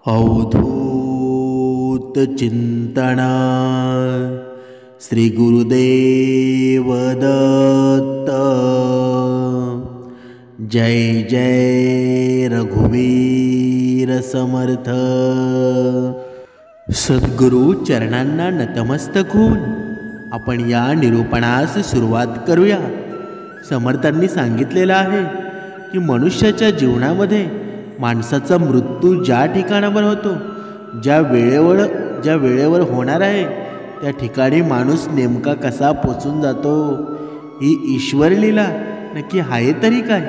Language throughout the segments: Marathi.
अवधूत चिंतना श्री गुरुदेव दत्त। जय जय रघुवीर समर्थ। सद्गुरु चरणांना नतमस्तक होऊन आपण या निरूपणास सुरुवात करूया। समर्थांनी सांगितलेलं आहे की मनुष्याच्या जीवनामध्ये माणसाचा मृत्यू ज्या ठिकाणावर होतो, ज्या वेळेवर होणार आहे, त्या ठिकाणी माणूस नेमका कसा पोचून जातो ही ईश्वर लीला नक्की आहे तरी काय।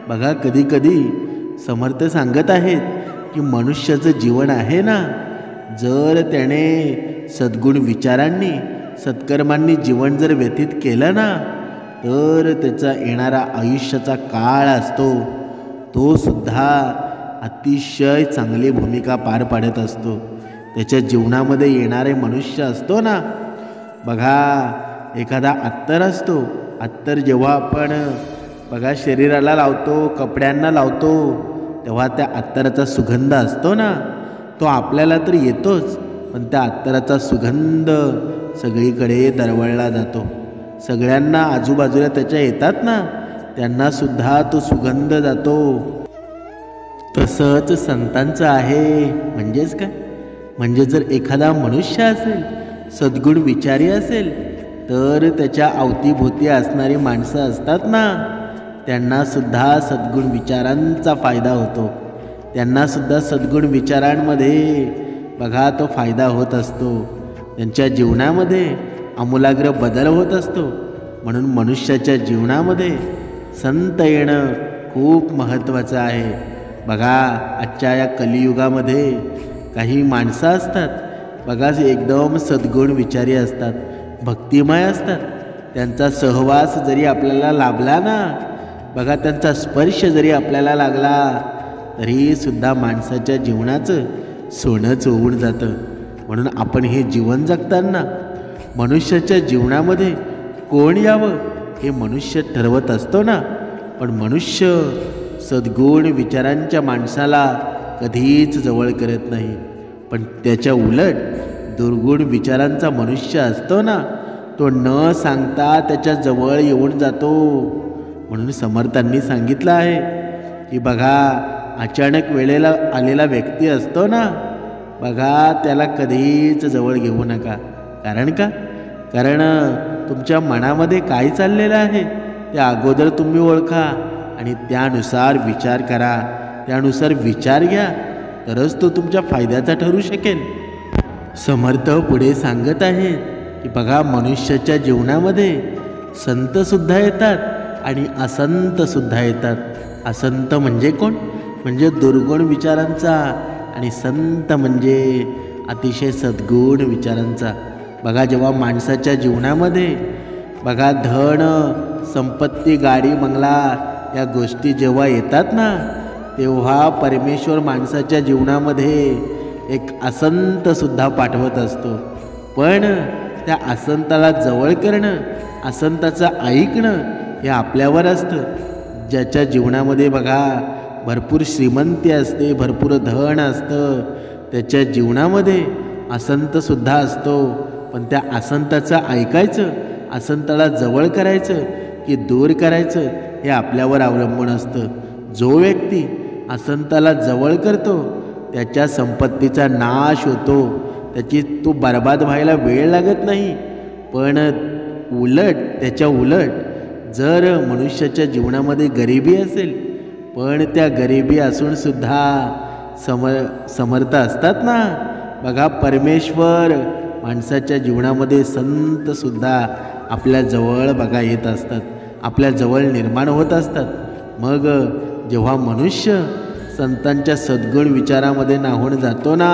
बघा, कधी कधी समर्थ सांगत आहेत की मनुष्याचं जीवन आहे ना, जर त्याने सद्गुण विचारांनी सत्कर्मांनी जीवन जर व्यतीत केलं ना, तर त्याचा येणारा आयुष्याचा काळ असतो तो सुद्धा अतिशय चांगली भूमिका पार पाडत असतो। त्याच्या जीवनामध्ये येणारे मनुष्य असतो ना, बघा एखादा अत्तर असतो, अत्तर जेव्हा आपण बघा शरीराला लावतो, कपड्यांना लावतो, तेव्हा त्या अत्तराचा सुगंध असतो ना, तो आपल्याला तर येतोच, पण त्या अत्तराचा सुगंध सगळीकडे दरवळला जातो। सगळ्यांना आजूबाजूला त्याच्या येतात ना, त्यांना सुद्धा तो सुगंध जातो। तसंच संतांचं आहे। म्हणजेच काय, म्हणजे जर एखादा मनुष्य असेल, सद्गुण विचारी असेल, तर त्याच्या अवतीभोवती असणारी माणसं असतात ना, त्यांना सुद्धा सद्गुण विचारांचा फायदा होतो। त्यांना सुद्धा सद्गुण विचारांमध्ये बघा तो फायदा होत असतो। त्यांच्या जीवनामध्ये आमूलाग्र बदल होत असतो। म्हणून मनुष्याच्या जीवनामध्ये संत येणं खूप महत्त्वाचं आहे। बघा, आजच्या या कलियुगामध्ये काही माणसं असतात बघा, एकदम सद्गुण विचारी असतात, भक्तिमय असतात। त्यांचा सहवास जरी आपल्याला लाभला ना, बघा त्यांचा स्पर्श जरी आपल्याला लागला, तरी सुद्धा माणसाच्या जीवनाचं सोनंच होऊन जातं। म्हणून आपण हे जीवन जगताना मनुष्याच्या जीवनामध्ये कोण यावं हे मनुष्य ठरवत असतो ना, पण मनुष्य सद्गुण विचारांच्या माणसाला कधीच जवळ करत नाही। पण त्याच्या उलट दुर्गुण विचारांचा मनुष्य असतो ना, तो न सांगता त्याच्या जवळ येऊन जातो। म्हणून समर्थांनी सांगितलं आहे की बघा, अचानक वेळेला आलेला व्यक्ती असतो ना, बघा त्याला कधीच जवळ घेऊ नका। कारण का? कारण तुमच्या मनामध्ये काय चाललेलं आहे ते अगोदर तुम्ही ओळखा आणि त्यानुसार विचार करा, त्यानुसार विचार घ्या, तरच तो तुमच्या फायद्याचा ठरू शकेल। समर्थ पुढे सांगत आहेत की बघा, मनुष्याच्या जीवनामध्ये संतसुद्धा येतात आणि असंतसुद्धा येतात। असंत म्हणजे कोण? म्हणजे दुर्गुण विचारांचा, आणि संत म्हणजे अतिशय सद्गुण विचारांचा। बघा, जेव्हा माणसाच्या जीवनामध्ये बघा धन संपत्ती गाडी बंगला या गोष्टी जेव्हा येतात ना, तेव्हा परमेश्वर माणसाच्या जीवनामध्ये एक असंतसुद्धा पाठवत असतो। पण त्या असंताला जवळ करणं, असंताचं ऐकणं हे आपल्यावर असतं। ज्याच्या जीवनामध्ये बघा भरपूर श्रीमंती असते, भरपूर धन असतं, त्याच्या जीवनामध्ये असंतसुद्धा असतो। पण त्या असंताचं ऐकायचं, असंताला जवळ करायचं की दूर करायचं हे आपल्यावर अवलंबून असतं। जो व्यक्ती असंताला जवळ करतो त्याच्या संपत्तीचा नाश होतो, त्याची तो बर्बाद व्हायला वेळ लागत नाही। पण त्याच्या उलट जर मनुष्याच्या जीवनामध्ये गरिबी असेल, पण त्या गरिबी असूनसुद्धा समर्थ असतात ना, बघा परमेश्वर माणसाच्या जीवनामध्ये संतसुद्धा आपल्या जवळ बघा येत असतात, आपल्या जवळ निर्माण होत असतात। मग जेव्हा मनुष्य संतांच्या सद्गुण विचारामध्ये नाहून जातो ना,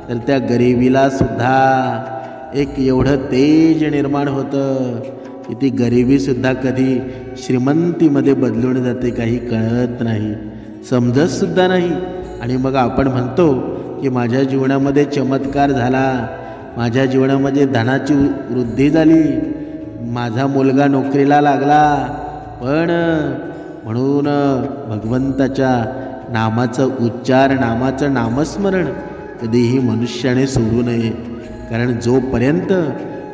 तर त्या गरिबीला सुद्धा एक एवढं तेज निर्माण होतं की ती गरिबीसुद्धा कधी श्रीमंतीमध्ये बदलून जाते, काही कळत नाही, समजतसुद्धा नाही। आणि मग आपण म्हणतो की माझ्या जीवनामध्ये चमत्कार झाला, माझ्या जीवनामध्ये धनाची वृद्धी झाली, माझा मुलगा नोकरीला लागला। पण म्हणून भगवंताच्या नामाचं उच्चार, नामाचं नामस्मरण कधीही मनुष्याने सोडू नये. कारण जोपर्यंत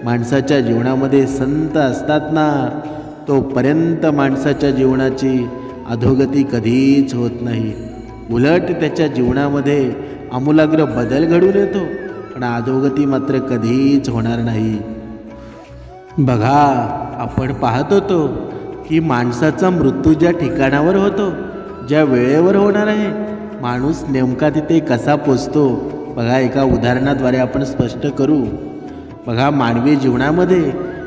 माणसाच्या जीवनामध्ये संत असतात ना, तोपर्यंत माणसाच्या जीवनाची अधोगती कधीच होत नाही. उलट त्याच्या जीवनामध्ये आमूलाग्र बदल घडून येतो, पण अधोगती मात्र कधीच होणार नाही. बघा, आपण पाहत होतो की माणसाचा मृत्यू ज्या ठिकाणावर होतो, ज्या वेळेवर होणार आहे, माणूस नेमका तिथे कसा पोचतो. बघा, एका उदाहरणाद्वारे आपण स्पष्ट करू. बघा, मानवी जीवनामध्ये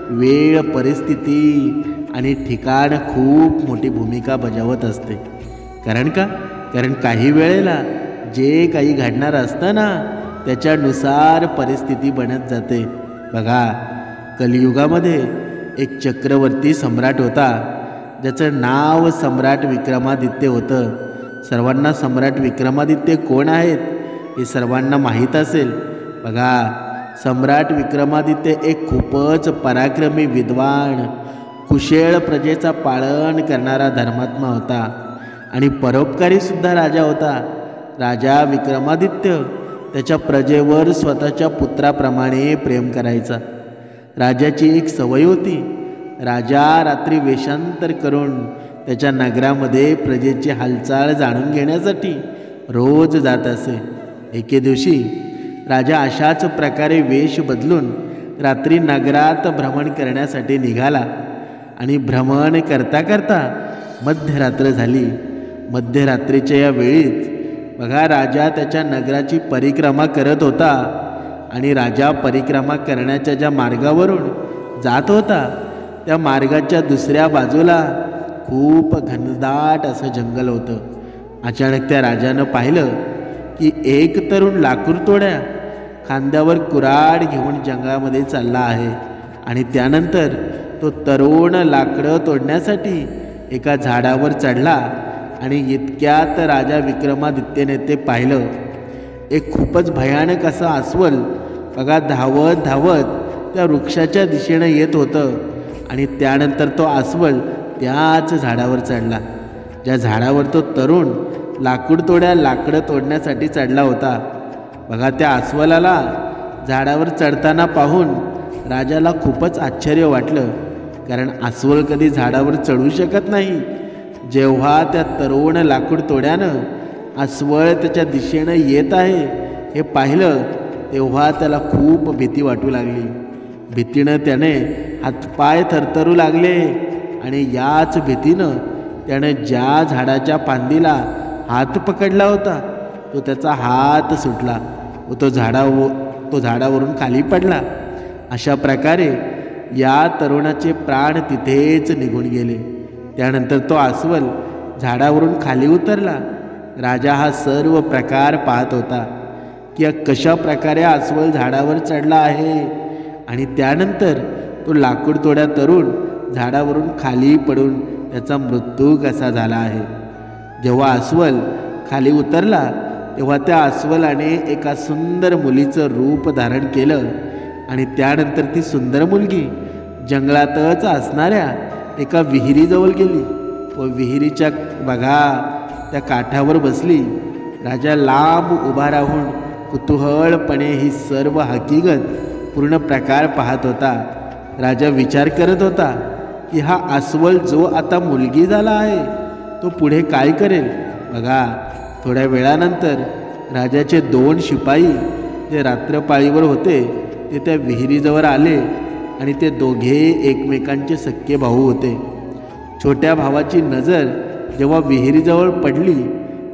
वेळ, परिस्थिती आणि ठिकाण खूप मोठी भूमिका बजावत असते. कारण काही वेळेला जे काही घडणार असतं ना, त्याच्यानुसार परिस्थिती बनत जाते. बघा, कलियुगामध्ये एक चक्रवर्ती सम्राट होता, ज्याचं नाव सम्राट विक्रमादित्य होतं. सर्वांना सम्राट विक्रमादित्य कोण आहेत हे सर्वांना माहीत असेल. बघा, सम्राट विक्रमादित्य एक खूपच पराक्रमी, विद्वान, कुशल, प्रजेचा पालन करणारा धर्मात्मा होता आणि परोपकारीसुद्धा राजा होता. राजा विक्रमादित्य त्याच्या प्रजेवर स्वतःच्या पुत्राप्रमाणे प्रेम करायचा. राजाची एक सवय होती. राजा रात्री वेषांतर करून त्याच्या नगरामध्ये प्रजेची हालचाल जाणून घेण्यासाठी रोज जात असे. एके दिवशी राजा अशाच प्रकारे वेश बदलून रात्री नगरात भ्रमण करण्यासाठी निघाला आणि भ्रमण करता करता मध्यरात्र झाली. मध्यरात्रीच्या या वेळीच बघा, राजा त्याच्या नगराची परिक्रमा करत होता आणि राजा परिक्रमा करण्याच्या ज्या मार्गावरून जात होता, त्या मार्गाच्या दुसऱ्या बाजूला खूप घनदाट असं जंगल होतं. अचानक त्या राजानं पाहिलं की एक तरुण लाकूड तोड्या खांद्यावर कुऱ्हाड घेऊन जंगलामध्ये चालला आहे आणि त्यानंतर तो तरुण लाकडं तोडण्यासाठी एका झाडावर चढला आणि इतक्यात राजा विक्रमादित्यने ते पाहिलं. एक खूपच भयानक असं अस्वल बघा धावत धावत त्या वृक्षाच्या दिशेनं येत होतं आणि त्यानंतर तो अस्वल त्याच झाडावर चढला, ज्या झाडावर तो तरुण लाकडं तोडण्यासाठी चढला होता. बघा, त्या अस्वलाला झाडावर चढताना पाहून राजाला खूपच आश्चर्य वाटलं, कारण अस्वल कधी झाडावर चढू शकत नाही. जेव्हा त्या तरुण लाकूड तोड्यानं अस्वल त्याच्या दिशेनं येत आहे हे पाहिलं, तेव्हा त्याला खूप भीती वाटू लागली. भीतीनं त्याने हातपाय थरथरू लागले आणि याच भीतीनं त्यानं ज्या झाडाच्या फांदीला हात पकडला होता, तो त्याचा हात सुटला व तो झाडावरून खाली पडला. अशा प्रकारे या तरुणाचे प्राण तिथेच निघून गेले. त्यानंतर तो अस्वल झाडावरून खाली उतरला. राजा हा सर्व प्रकार पाहत होता की कशा प्रकारे अस्वल झाडावर चढला आहे आणि त्यानंतर तो लाकूड तोड्या तरुण झाडावरून खाली पडून त्याचा मृत्यू कसा झाला आहे. जेव्हा अस्वल खाली उतरला तेव्हा त्या अस्वलाने एका सुंदर मुलीचं रूप धारण केलं आणि त्यानंतर ती सुंदर मुलगी जंगलातच असणाऱ्या एका विहिरीजवळ गेली व विहिरीच्या बघा त्या काठावर बसली. राजा लांब उभा राहून कुतूहलपणे ही सर्व हकीकत पूर्ण प्रकार पाहत होता. राजा विचार करत होता की हा अस्वल जो आता मुलगी झाला आहे तो पुढे काय करेल. बघा, थोड्या वेळानंतर राजाचे 2 शिपाई जे रात्रपाळीवर होते ते त्या विहिरीजवळ आले आणि ते दोघे एकमेकांचे सख्खे भाऊ होते. छोट्या भावाची नजर जेव्हा विहिरीजवळ पडली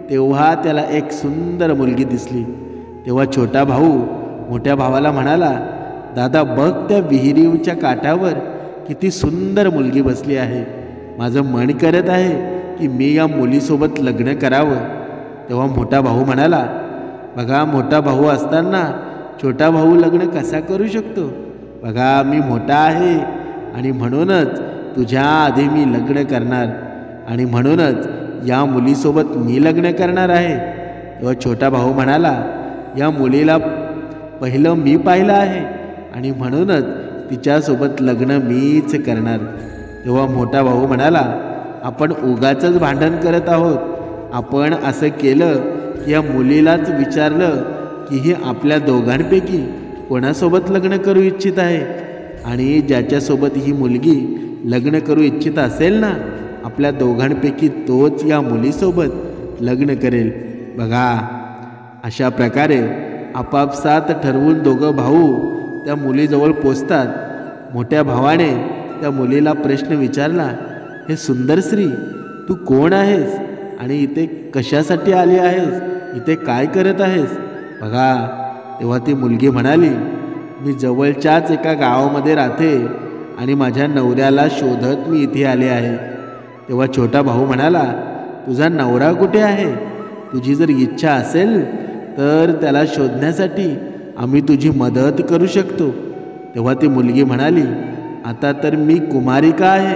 तेव्हा त्याला एक सुंदर मुलगी दिसली. तेव्हा छोटा भाऊ मोठ्या भावाला म्हणाला, दादा बघ, त्या विहिरीच्या काठावर किती सुंदर मुलगी बसली आहे. माझं मन करत आहे की मी या मुलीसोबत लग्न करावं. तेव्हा मोठा भाऊ म्हणाला, बघा, मोठा भाऊ असताना छोटा भाऊ लग्न कसा करू शकतो. बघा, मी मोठा आहे आणि म्हणूनच तुझ्या आधी मी लग्न करणार आणि म्हणूनच या मुलीसोबत मी लग्न करणार आहे. तेव्हा छोटा भाऊ म्हणाला, या मुलीला पहिलं मी पाहिलं आहे आणि म्हणूनच तिच्यासोबत लग्न मीच करणार. तेव्हा मोठा भाऊ म्हणाला, आपण उगाचच भांडण करत आहोत. आपण असं केलं की या मुलीलाच विचारलं की ही आपल्या दोघांपैकी कोणासोबत लग्न करू इच्छित आहे, आणि ज्याच्यासोबत ही मुलगी लग्न करू इच्छित असेल ना, आपल्या दोघांपैकी तोच या मुलीसोबत लग्न करेल. बघा, अशा प्रकारे आपापसात ठरवून दोघं भाऊ त्या मुलीजवळ पोचतात. मोठ्या भावाने त्या मुलीला प्रश्न विचारला, हे सुंदर स्त्री, तू कोण आहेस आणि इथे कशासाठी आली आहेस, इथे काय करत आहेस? बघा, तेव्हा ती मुलगी म्हणाली, मी जवळच्याच एका गावामध्ये राहते आणि माझ्या नवऱ्याला शोधत मी इथे आले आहे. तेव्हा छोटा भाऊ म्हणाला, तुझा नवरा कुठे आहे? तुझी जर इच्छा असेल तर त्याला शोधण्यासाठी आम्ही तुझी मदत करू शकतो. तेव्हा ती मुलगी म्हणाली, आता तर मी कुमारिका आहे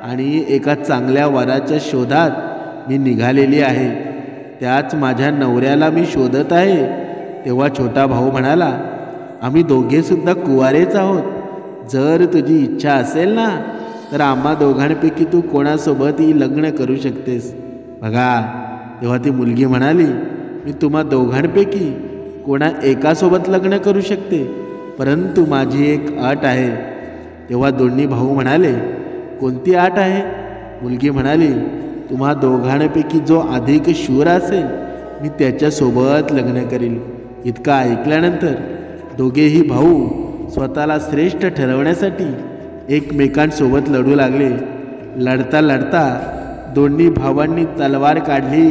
आणि एका चांगल्या वराच्या शोधात मी निघालेली आहे. त्याच माझ्या नवऱ्याला मी शोधत आहे. तेव्हा छोटा भाऊ म्हणाला, आम्ही दोघेसुद्धा कुवारेच आहोत. जर तुझी इच्छा असेल ना तर आम्हा दोघांपैकी तू कोणासोबतही लग्न करू शकतेस. बघा, तेव्हा ती मुलगी म्हणाली, मी तुम्हा दोघांपैकी कोणा एकासोबत लग्न करू शकते, परंतु माझी एक अट आहे. तेव्हा दोन्ही भाऊ म्हणाले, कोणती अट आहे? मुलगी म्हणाली, तुम्हा दोघांपैकी जो अधिक शूर असेल मी त्याच्यासोबत लग्न करील. इतका ऐकल्यानंतर दोघेही भाऊ स्वतःला श्रेष्ठ ठरवण्यासाठी एकमेकांसोबत लढू लागले. लढता लढता दोन्ही भावांनी तलवार काढली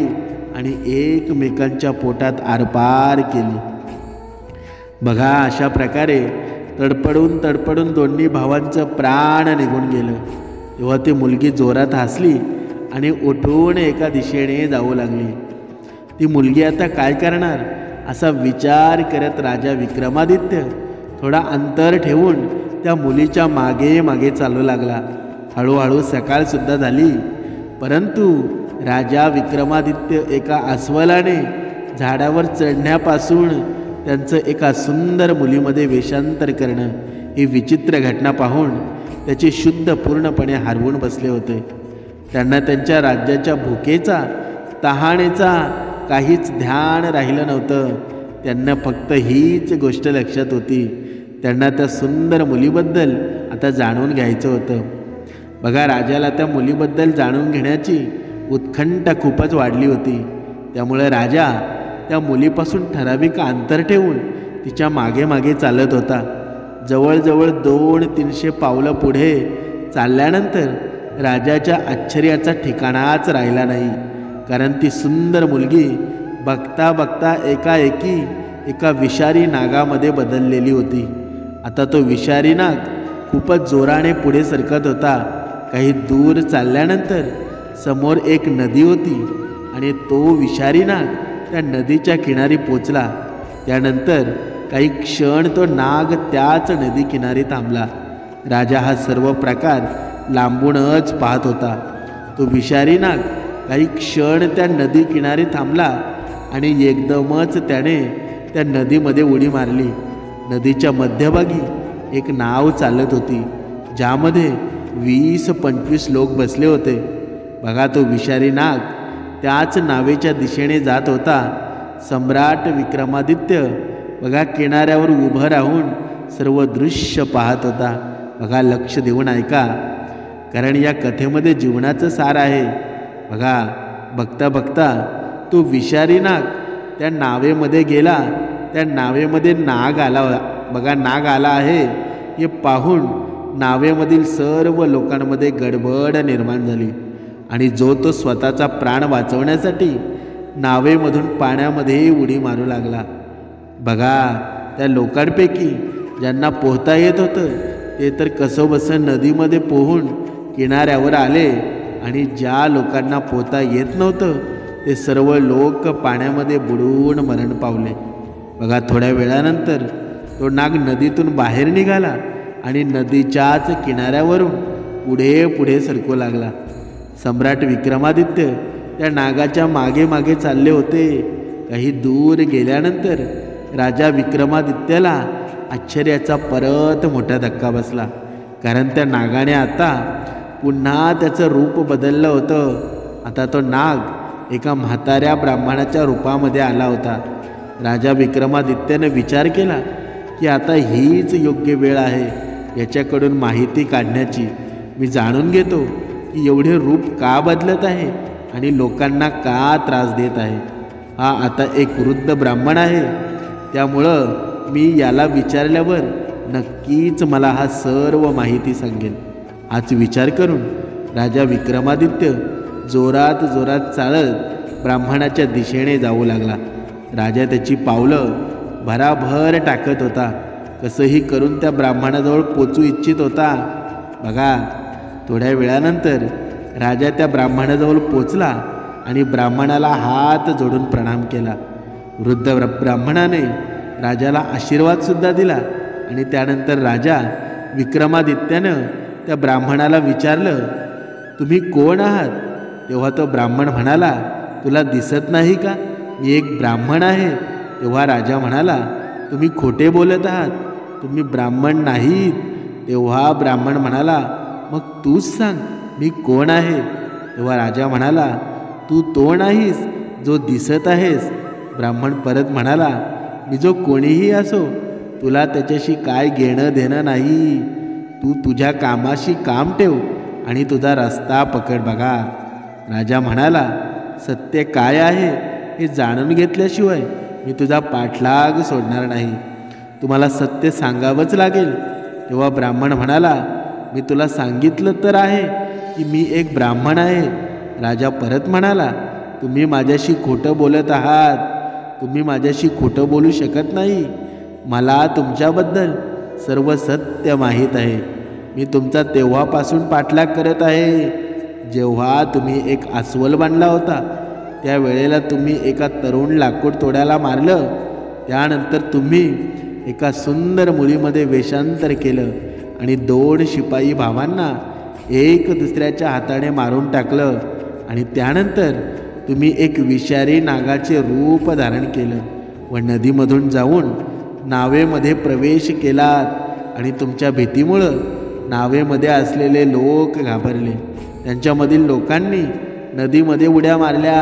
आणि एकमेकांच्या पोटात आरपार केली. बघा, अशा प्रकारे तडपडून तडपडून दोन्ही भावांचं प्राण निघून गेलं. तेव्हा ती मुलगी जोरात हसली आणि उठून एका दिशेने जाऊ लागली. ती मुलगी आता काय करणार असा विचार करत राजा विक्रमादित्य थोडा अंतर ठेवून त्या मुलीच्या मागे मागे चालू लागला. हळूहळू सकाळसुद्धा झाली, परंतु राजा विक्रमादित्य एका अस्वलाने झाडावर चढण्यापासून त्यांचं एका सुंदर मुलीमध्ये वेषांतर करणं ही विचित्र घटना पाहून त्याची शुद्ध पूर्णपणे हरवून बसले होते. त्यांना त्यांच्या राज्याच्या भुकेचा, तहानेचा काहीच ध्यान राहिलं नव्हतं. त्यांना फक्त हीच गोष्ट लक्षात होती, त्यांना त्या सुंदर मुलीबद्दल आता जाणून घ्यायचं होतं. बघा, राजाला त्या मुलीबद्दल जाणून घेण्याची उत्कंठा खूपच वाढली होती. त्यामुळे राजा त्या मुलीपासून ठराविक अंतर ठेवून तिच्या मागे मागे चालत होता. जवळजवळ 200-300 पावलं पुढे चालल्यानंतर राजाच्या आश्चर्याचा ठिकाणाच राहिला नाही, कारण ती सुंदर मुलगी बघता बघता एकाएकी एका विषारी नागामध्ये बदललेली होती. आता तो विषारी नाग खूपच जोराने पुढे सरकत होता. काही दूर चालल्यानंतर समोर एक नदी होती आणि तो विषारी नाग त्या नदीच्या किनारी पोचला. त्यानंतर काही क्षण तो नाग त्याच नदी किनारी थांबला. राजा हा सर्व प्रकार लांबूनच पाहत होता. तो विषारी नाग काही क्षण त्या नदी किनारी थांबला आणि एकदमच त्याने त्या नदीमध्ये उडी मारली. नदीच्या मध्यभागी एक नाव चालत होती, ज्यामध्ये 20-25 लोक बसले होते. बघा, तो विषारी नाग त्याच नावेच्या दिशेने जात होता. सम्राट विक्रमादित्य बघा किनाऱ्यावर उभं राहून सर्व दृश्य पाहत होता. बघा, लक्ष देऊन ऐका, कारण या कथेमध्ये जीवनाचं सार आहे. बघा, बघता बघता तो विषारी नाग त्या नावेमध्ये गेला. त्या नावेमध्ये नाग आला. बघा, नाग आला आहे हे पाहून नावेमधील सर्व लोकांमध्ये गडबड निर्माण झाली आणि जो तो स्वतःचा प्राण वाचवण्यासाठी नावेमधून पाण्यामध्ये उडी मारू लागला. बघा, त्या लोकांपैकी ज्यांना पोहता येत होतं ते तर कसोबसं नदीमध्ये पोहून किनाऱ्यावर आले आणि ज्या लोकांना पोहता येत नव्हतं ते सर्व लोक पाण्यामध्ये बुडून मरण पावले. बघा, थोड्या वेळानंतर तो नाग नदीतून बाहेर निघाला आणि नदीच्याच किनाऱ्यावरून पुढे पुढे सरकू लागला. सम्राट विक्रमादित्य त्या नागाच्या मागे मागे चालले होते. काही दूर गेल्यानंतर राजा विक्रमादित्याला आश्चर्याचा परत मोठा धक्का बसला, कारण त्या नागाने आता पुन्हा त्याचं रूप बदललं होतं. आता तो नाग एका म्हाताऱ्या ब्राह्मणाच्या रूपामध्ये आला होता. राजा विक्रमादित्याने विचार केला की आता हीच योग्य वेळ आहे याच्याकडून माहिती काढण्याची. मी जाणून घेतो की एवढे रूप का बदलत आहे आणि लोकांना का त्रास देत आहे. हा आता एक वृद्ध ब्राह्मण आहे, त्यामुळं मी याला विचारल्यावर नक्कीच मला हा सर्व माहिती सांगेल. हाच विचार करून राजा विक्रमादित्य जोरात जोरात चालत ब्राह्मणाच्या दिशेने जाऊ लागला. राजा त्याची पावलं भराभर टाकत होता. कसंही करून त्या ब्राह्मणाजवळ पोचू इच्छित होता. बघा, थोड्या वेळानंतर राजा त्या ब्राह्मणाजवळ पोचला आणि ब्राह्मणाला हात जोडून प्रणाम केला. वृद्ध ब्राह्मणाने राजाला आशीर्वादसुद्धा दिला आणि त्यानंतर राजा विक्रमादित्यानं त्या ब्राह्मणाला विचारलं, तुम्ही कोण आहात? तेव्हा तो ब्राह्मण म्हणाला, तुला दिसत नाही का मी एक ब्राह्मण आहे? तेव्हा राजा म्हणाला, तुम्ही खोटे बोलत आहात, तुम्ही ब्राह्मण नाहीत. तेव्हा ब्राह्मण म्हणाला, मग तूच सांग मी कोण आहे? तेव्हा राजा म्हणाला, तू तो नाहीस जो दिसत आहेस. ब्राह्मण परत म्हणाला, मी जो कोणीही असो तुला त्याच्याशी काय घेणं देणं नाही. तू तुझ्या कामाशी काम ठेव आणि तुझा रस्ता पकड. बघा, राजा म्हणाला, सत्य काय आहे हे जाणून घेतल्याशिवाय मी तुझा पाठलाग सोडणार नाही. तुम्हाला सत्य सांगावंच लागेल. तेव्हा ब्राह्मण म्हणाला, मी तुला सांगितलं तर आहे की मी एक ब्राह्मण आहे. राजा परत म्हणाला, तुम्ही माझ्याशी खोटं बोलत आहात. तुम्ही माझ्याशी खोटं बोलू शकत नाही. मला तुमच्याबद्दल सर्व सत्य माहीत आहे. मी तुमचा तेव्हापासून पाठलाग करत आहे जेव्हा तुम्ही एक अस्वल बांधला होता. त्या वेळेला तुम्ही एका तरुण लाकूड तोड्याला मारलं. त्यानंतर तुम्ही एका सुंदर मुलीमध्ये वेषांतर केलं आणि 2 शिपाई भावांना एक दुसऱ्याच्या हाताने मारून टाकलं. आणि त्यानंतर तुम्ही एक विषारी नागाचे रूप धारण केलं व नदीमधून जाऊन नावेमध्ये प्रवेश केलात. आणि तुमच्या भीतीमुळं नावेमध्ये असलेले लोक घाबरले. त्यांच्यामधील लोकांनी नदीमध्ये उड्या मारल्या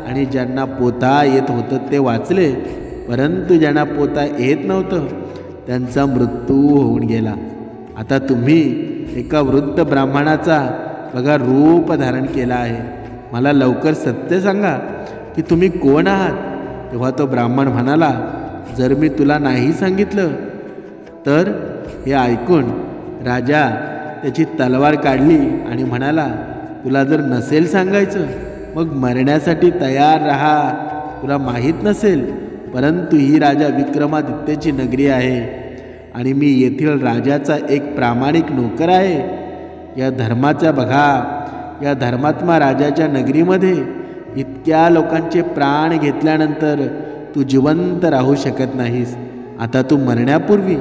आणि ज्यांना पोहता येत होतं ते वाचले, परंतु ज्यांना पोहता येत नव्हतं त्यांचा मृत्यू होऊन गेला. आता तुम्ही एका वृद्ध ब्राह्मणाचा बघा रूप धारण केला आहे. मला लवकर सत्य सांगा की तुम्ही कोण आहात? तेव्हा तो ब्राह्मण म्हणाला, जर मी तुला नाही सांगितलं तर? हे ऐकून राजा त्याची तलवार काढली आणि म्हणाला, तुला जर नसेल सांगायचं मग मरण्यासाठी तयार राहा. तुला माहीत नसेल, परंतु ही राजा विक्रमादित्याची नगरी आहे आणि मी येथील राजाचा एक प्रामाणिक नोकर आहे. या धर्माचा बघा, या धर्मात्मा राजाच्या नगरीमध्ये इतक्या लोकांचे प्राण घेतल्यानंतर तू जिवंत राहू शकत नाहीस. आता तू मरण्यापूर्वी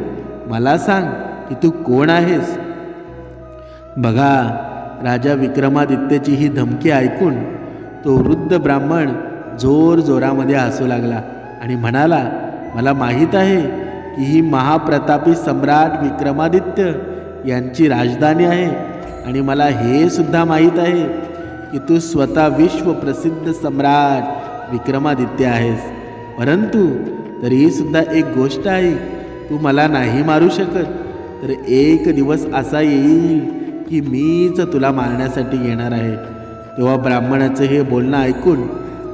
मला सांग की तू कोण आहेस? बघा, राजा विक्रमादित्याची ही धमकी ऐकून तो वृद्ध ब्राह्मण जोरामध्ये हसू लागला आणि म्हणाला, मला माहीत आहे की ही महाप्रतापी सम्राट विक्रमादित्य यांची राजधानी आहे आणि मला हे सुद्धा माहीत आहे की तू स्वतः विश्वप्रसिद्ध सम्राट विक्रमादित्य आहेस. परंतु तरीसुद्धा एक गोष्ट आहे, तू मला नाही मारू शकत. तर एक दिवस असा येईल की मीच तुला मारण्यासाठी येणार आहे. तेव्हा ब्राह्मणाचं हे बोलणं ऐकून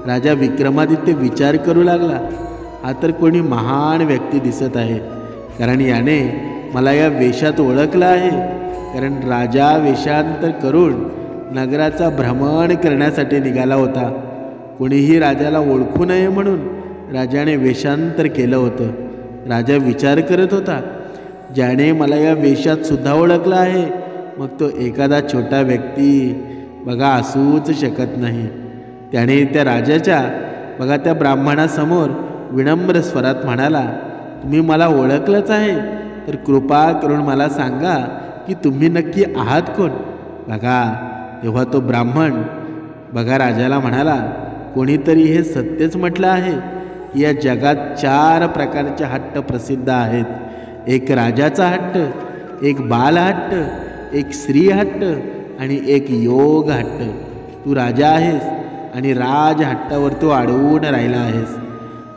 राजा विक्रमादित्य विचार करू लागला, हा तर कोणी महान व्यक्ती दिसत आहे, कारण याने मला या वेशात ओळखलं आहे. कारण राजा वेषांतर करून नगराचा भ्रमण करण्यासाठी निघाला होता. कोणीही राजाला ओळखू नये म्हणून राजाने वेषांतर केलं होतं. राजा विचार करत होता, ज्याने मला या वेशात सुद्धा ओळखलं आहे मग तो एखादा छोटा व्यक्ती बघा असूच शकत नाही. त्याने त्या राजाच्या बघा त्या ब्राह्मणासमोर विनम्र स्वरात म्हणाला, तुम्ही मला ओळखलंच आहे तर कृपा करून मला सांगा की तुम्ही नक्की आहात कोण? बघा, तेव्हा तो ब्राह्मण बघा राजाला म्हणाला, कोणीतरी हे सत्यच म्हटलं आहे की या जगात 4 प्रकारचे हट्ट प्रसिद्ध आहेत. एक राजाचा हट्ट, एक बाल हट्ट, एक स्त्री हट्ट आणि एक योग हट्ट. तू राजा आहेस आणि राजहट्टावर तू अडवून राहिला आहेस.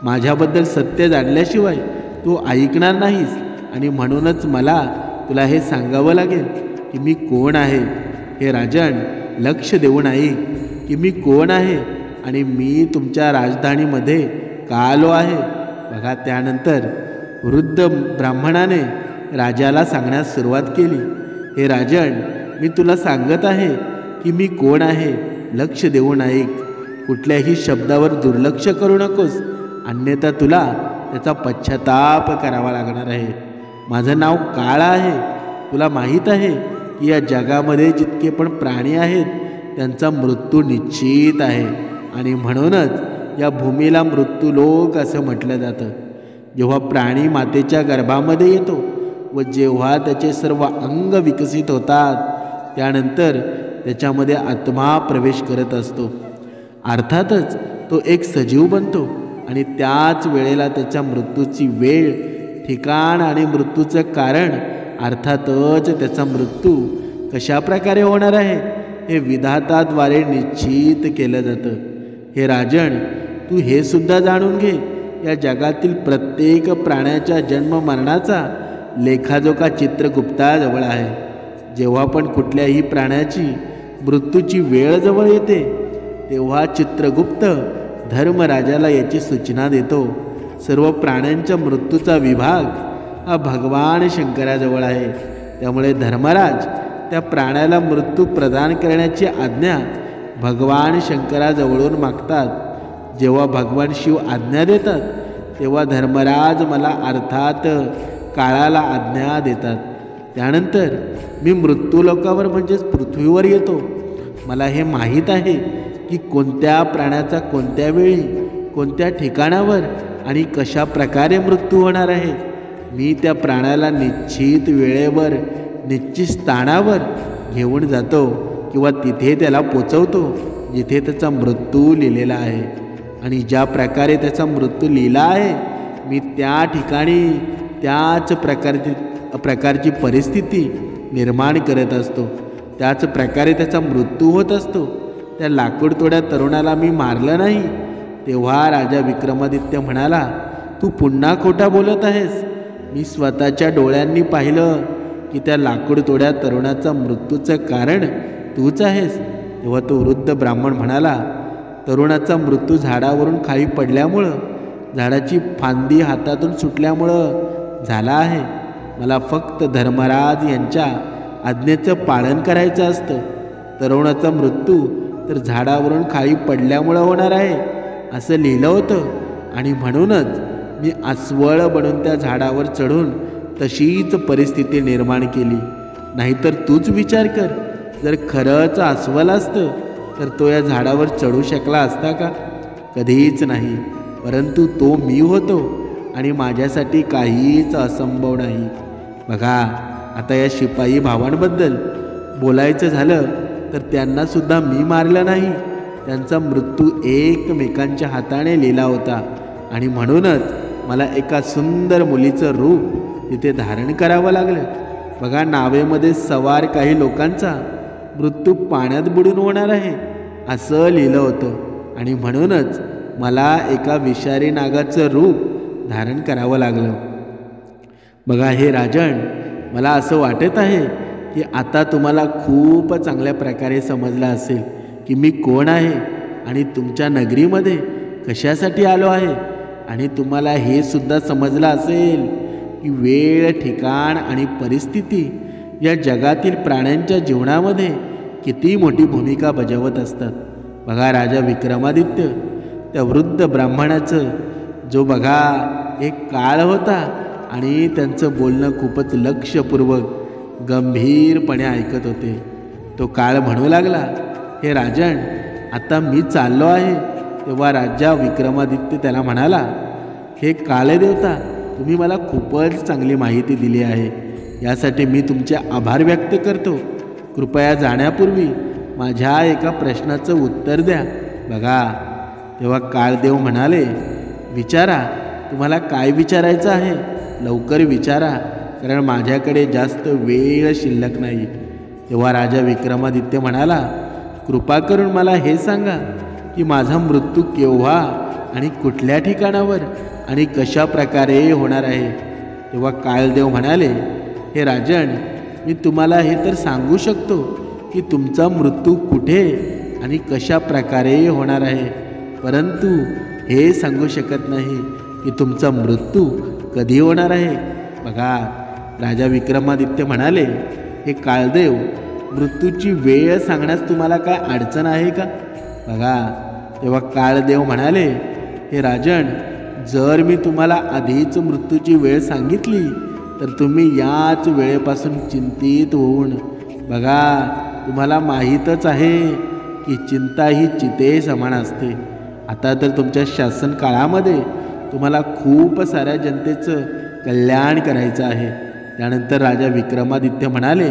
माझ्याबद्दल सत्य जाणल्याशिवाय तू ऐकणार नाहीस आणि म्हणूनच मला तुला हे सांगावं लागेल की मी कोण आहे. हे राजन, लक्ष देऊन ऐक की मी कोण आहे आणि मी तुमच्या राजधानीमध्ये का आलो आहे. बघा, त्यानंतर वृद्ध ब्राह्मणाने राजाला सांगण्यास सुरुवात केली. हे राजन, मी तुला सांगत आहे की मी कोण आहे. लक्ष देऊन ऐक. कुठल्याही शब्दावर दुर्लक्ष करू नकोस, अन्यथा तुला त्याचा पश्चाताप करावा लागणार आहे. माझं नाव काळ आहे. तुला माहीत आहे की या जगामध्ये जितके पण प्राणी आहेत त्यांचा मृत्यू निश्चित आहे आणि म्हणूनच या भूमीला मृत्यूलोक असं म्हटलं जातं. जेव्हा प्राणी मातेच्या गर्भामध्ये येतो व जेव्हा त्याचे सर्व अंग विकसित होतात त्यानंतर त्याच्यामध्ये आत्मा प्रवेश करत असतो. अर्थातच तो एक सजीव बनतो आणि त्याच वेळेला त्याच्या मृत्यूची वेळ, ठिकाण आणि मृत्यूचं कारण अर्थातच त्याचा मृत्यू कशा प्रकारे होणार आहे हे विधाताद्वारे निश्चित केलं जातं. हे राजन, तू हे सुद्धा जाणून घे, या जगातील प्रत्येक प्राण्याच्या जन्म मरणाचा लेखाजोखा चित्रगुप्ताजवळ आहे. जेव्हा पण कुठल्याही प्राण्याची मृत्यूची वेळ जवळ येते तेव्हा चित्रगुप्त धर्मराजाला याची सूचना देतो. सर्व प्राण्यांच्या मृत्यूचा विभाग हा भगवान शंकराजवळ आहे. त्यामुळे धर्मराज त्या प्राण्याला मृत्यू प्रदान करण्याची आज्ञा भगवान शंकराजवळून मागतात. जेव्हा भगवान शिव आज्ञा देतात तेव्हा धर्मराज मला अर्थात काळाला आज्ञा देतात. त्यानंतर मी मृत्यूलोकावर म्हणजेच पृथ्वीवर येतो. मला हे माहीत आहे की कोणत्या प्राण्याचा कोणत्या वेळी, कोणत्या ठिकाणावर आणि कशा प्रकारे मृत्यू होणार आहे. मी त्या प्राण्याला निश्चित वेळेवर, निश्चित स्थानावर घेऊन जातो किंवा तिथे त्याला पोचवतो जिथे त्याचा मृत्यू लिहिलेला आहे. आणि ज्या प्रकारे त्याचा मृत्यू लिहिला आहे मी त्या ठिकाणी त्याच प्रकारची परिस्थिती निर्माण करत असतो. त्याच प्रकारे त्याचा मृत्यू होत असतो. त्या लाकूडतोड्या तरुणाला मी मारलं नाही. तेव्हा राजा विक्रमादित्य म्हणाला, तू पुन्हा खोटा बोलत आहेस. मी स्वतःच्या डोळ्यांनी पाहिलं की त्या लाकूडतोड्या तरुणाचा मृत्यूचं कारण तूच आहेस. तेव्हा तो वृद्ध ब्राह्मण म्हणाला, तरुणाचा मृत्यू झाडावरून खाली पडल्यामुळं, झाडाची फांदी हातातून सुटल्यामुळं झाला आहे. मला फक्त धर्मराज यांच्या आज्ञेचं पालन करायचं असतं. तरुणाचा मृत्यू तर झाडावरून खाली पडल्यामुळं होणार आहे असं लिहिलं होतं आणि म्हणूनच मी अस्वळ बनून त्या झाडावर चढून तशीच परिस्थिती निर्माण केली. नाहीतर तूच विचार कर, जर खरंच अस्वल असतं तर तो या झाडावर चढू शकला असता का? कधीच नाही. परंतु तो मी होतो आणि माझ्यासाठी काहीच असंभव नाही. बघा, आता या शिपाई भावांबद्दल बोलायचं झालं तर त्यांनासुद्धा मी मारलं नाही. त्यांचा मृत्यू एकमेकांच्या हाताने लिहिला होता आणि म्हणूनच मला एका सुंदर मुलीचं रूप तिथे धारण करावं लागलं. बघा, नावेमध्ये सवार काही लोकांचा मृत्यू पाण्यात बुडून होणार आहे असं लिहिलं होतं आणि म्हणूनच मला एका विषारी नागाचं रूप धारण करावं लागलं. बघा हे राजन, मला असं वाटत आहे की आता तुम्हाला खूप चांगल्या प्रकारे समजलं असेल की मी कोण आहे आणि तुमच्या नगरीमध्ये कशासाठी आलो आहे. आणि तुम्हाला हे सुद्धा समजलं असेल की वेळ, ठिकाण आणि परिस्थिती या जगातील प्राण्यांच्या जीवनामध्ये किती मोठी भूमिका बजावत असतात. बघा, राजा विक्रमादित्य त्या वृद्ध ब्राह्मणाचं जो बघा एक काळ होता आणि त्यांचं बोलणं खूपच लक्षपूर्वक गंभीरपणे ऐकत होते. तो काळ म्हणू लागला, हे राजन, आता मी चाललो आहे. तेव्हा राजा विक्रमादित्य त्याला म्हणाला, हे काळदेवता, तुम्ही मला खूपच चांगली माहिती दिली आहे. यासाठी मी तुमचे आभार व्यक्त करतो. कृपया जाण्यापूर्वी माझ्या एका प्रश्नाचं उत्तर द्या. बघा, तेव्हा काळदेव म्हणाले, विचारा, तुम्हाला काय विचारायचं आहे लवकर विचारा, कारण माझ्याकडे जास्त वेळ शिल्लक नाही. तेव्हा राजा विक्रमादित्य म्हणाला, कृपा करून मला हे सांगा की माझा मृत्यू केव्हा आणि कुठल्या ठिकाणावर आणि कशा प्रकारे होणार आहे. तेव्हा काळदेव म्हणाले, हे राजन, मी तुम्हाला हे तर सांगू शकतो की तुमचा मृत्यू कुठे आणि कशा प्रकारे होणार आहे, परंतु हे सांगू शकत नाही की तुमचा मृत्यू कधी होणार आहे. बघा, राजा विक्रमादित्य म्हणाले, हे काळदेव, मृत्यूची वेळ सांगण्यास तुम्हाला काय अडचण आहे का. बघा, तेव्हा काळदेव म्हणाले, हे राजन, जर मी तुम्हाला आधीच मृत्यूची वेळ सांगितली तर तुम्ही याच वेळेपासून चिंतित होऊन, बघा, तुम्हाला माहीतच आहे की चिंता ही चिते समान असते. आता तर तुमच्या शासन काळामध्ये तुम्हाला खूप साऱ्या जनतेचं कल्याण करायचं आहे. त्यानंतर राजा विक्रमादित्य म्हणाले,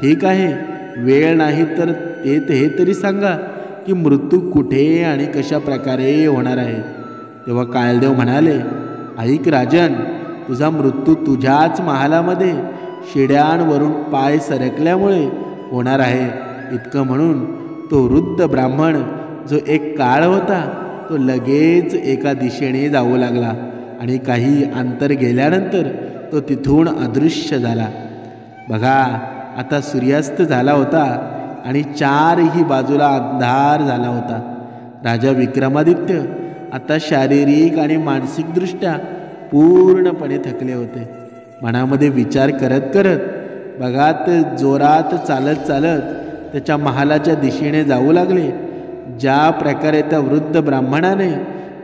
ठीक आहे, वेळ नाही तर हे तरी सांगा की मृत्यू कुठे आणि कशा प्रकारे होणार आहे. तेव्हा काळदेव म्हणाले, ऐक राजन, तुझा मृत्यू तुझ्याच महालामध्ये शिड्यांवरून पाय सरकल्यामुळे होणार आहे. इतकं म्हणून तो वृद्ध ब्राह्मण जो एक काळ होता तो लगेच एका दिशेने जाऊ लागला आणि काही अंतर गेल्यानंतर तो तिथून अदृश्य झाला. बघा, आता सूर्यास्त झाला होता आणि चारही बाजूला अंधार झाला होता. राजा विक्रमादित्य आता शारीरिक आणि मानसिकदृष्ट्या पूर्णपणे थकले होते. मनामध्ये विचार करत करत, बघा, ते जोरात चालत चालत त्याच्या महालाच्या दिशेने जाऊ लागले. ज्या प्रकारे त्या वृद्ध ब्राह्मणाने,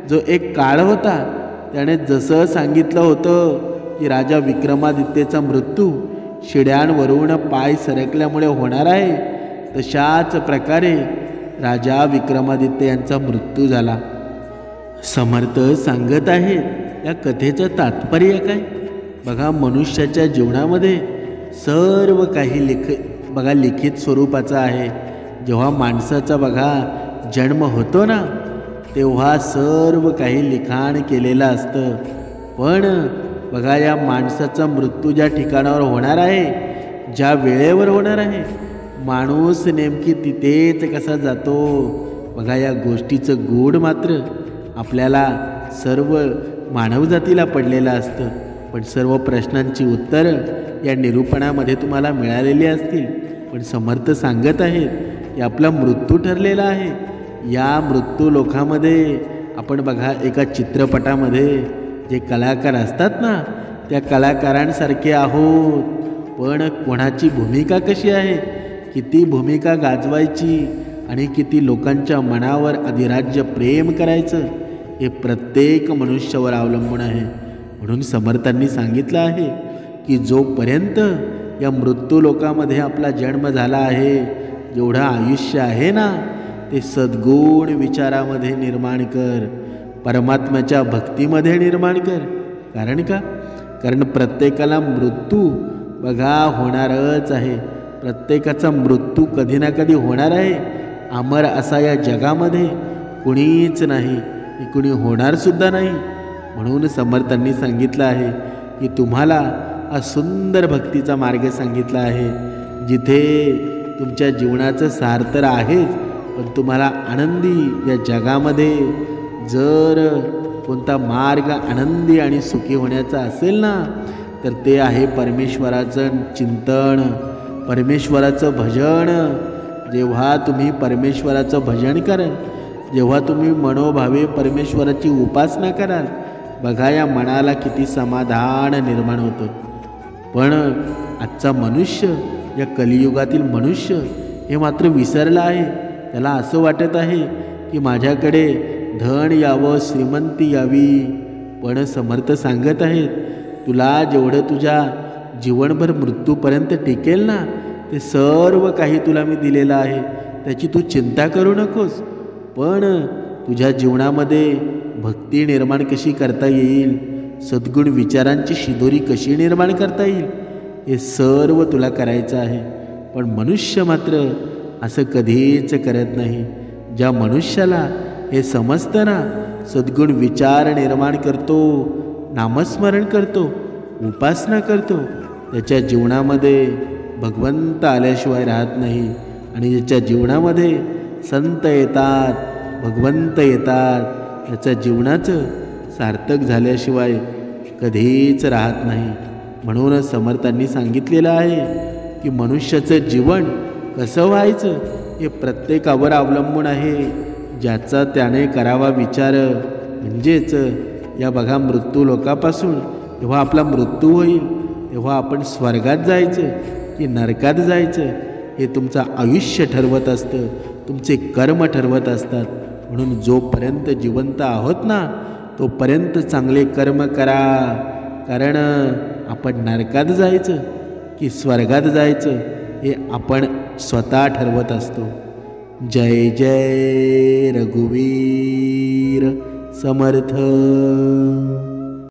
जो एक काळ होता, त्याने जसं सांगितलं होतं की राजा विक्रमादित्यचा मृत्यू शिड्यांवरून पाय सरकल्यामुळे होणार आहे, तशाच प्रकारे राजा विक्रमादित्य यांचा मृत्यू झाला. समर्थ सांगत आहेत या कथेचं तात्पर्य काय. बघा, मनुष्याच्या जीवनामध्ये सर्व काही लिखित स्वरूपाचं आहे. जेव्हा माणसाचा जन्म होतो ना, तेव्हा सर्व काही लिखाण केलेलं असतं. पण बघा, या माणसाचा मृत्यू ज्या ठिकाणावर होणार आहे, ज्या वेळेवर होणार आहे, माणूस नेमकी तिथेच कसा जातो. बघा, या गोष्टीचं गूढ मात्र आपल्याला सर्व मानवजातीला पडलेलं असतं. पण सर्व प्रश्नांची उत्तरं या निरूपणामध्ये तुम्हाला मिळालेली असतील. पण समर्थ सांगत आहेत की आपला मृत्यू ठरलेला आहे. या मृत्यू लोकामध्ये आपण बघा, एका चित्रपटामध्ये जे कलाकार असतात ना, त्या कलाकारांसारखे आहोत. पण कोणाची भूमिका कशी आहे, किती भूमिका गाजवायची आणि किती लोकांच्या मनावर अधिराज्य प्रेम करायचं, हे प्रत्येक मनुष्यावर अवलंबून आहे. म्हणून समर्थांनी सांगितलं आहे की जोपर्यंत या मृत्यू लोकामध्ये आपला जन्म झाला आहे, जेवढं आयुष्य आहे ना, ते सद्गुण विचारामध्ये निर्माण कर, परमात्म्याच्या भक्तीमध्ये निर्माण कर. कारण प्रत्येकाला मृत्यू बघा होणारच आहे. प्रत्येकाचा मृत्यू कधी ना कधी होणार आहे. अमर असा या जगामध्ये कुणीच नाही, कुणी होणारसुद्धा नाही. म्हणून समर्थांनी सांगितलं आहे की तुम्हाला हा सुंदर भक्तीचा मार्ग सांगितला आहे, जिथे तुमच्या जीवनाचं सार तर आहेच, पण तुम्हाला आनंदी या जगामध्ये जर कोणता मार्ग आनंदी आणि सुखी होण्याचा असेल ना, तर ते आहे परमेश्वराचं चिंतन, परमेश्वराचं भजन. जेव्हा तुम्ही परमेश्वराचं भजन कराल, जेव्हा तुम्ही मनोभावे परमेश्वराची उपासना कराल, बघा, या मनाला किती समाधान निर्माण होतं. पण आजचा मनुष्य, या कलियुगातील मनुष्य, हे मात्र विसरला आहे. त्याला असं वाटत आहे की माझ्याकडे धन यावं, श्रीमंती यावी. पण समर्थ सांगत आहेत, तुला जेवढं तुझ्या जीवनभर मृत्यूपर्यंत टिकेल ना, ते सर्व काही तुला मी दिलेलं आहे, त्याची तू चिंता करू नकोस. पण तुझ्या जीवनामध्ये भक्ती निर्माण कशी करता येईल, सद्गुण विचारांची शिदोरी कशी निर्माण करता येईल, हे सर्व तुला करायचं आहे. पण मनुष्य मात्र असं कधीच करत नाही. ज्या मनुष्याला हे समजतं ना, सद्गुण विचार निर्माण करतो, नामस्मरण करतो, उपासना करतो, त्याच्या जीवनामध्ये भगवंत आल्याशिवाय राहत नाही. आणि ज्याच्या जीवनामध्ये संत येतात, भगवंत येतात याचं जीवनाचं सार्थक झाल्याशिवाय कधीच राहत नाही. म्हणून समर्थांनी सांगितलेलं आहे की मनुष्याचं जीवन कसं व्हायचं हे प्रत्येकावर अवलंबून आहे. ज्याचा त्याने करावा विचार. म्हणजेच या बघा मृत्यू लोकापासून जेव्हा आपला मृत्यू होईल तेव्हा आपण स्वर्गात जायचं की नरकात जायचं हे तुमचं आयुष्य ठरवत असतं, तुमचे कर्म ठरवत असतात. म्हणून जोपर्यंत जिवंत आहोत ना तोपर्यंत चांगले कर्म करा. कारण आपण नरकात जायचं की स्वर्गात जायचं हे आपण स्वतः ठरवत असतो. जय जय रघुवीर समर्थ.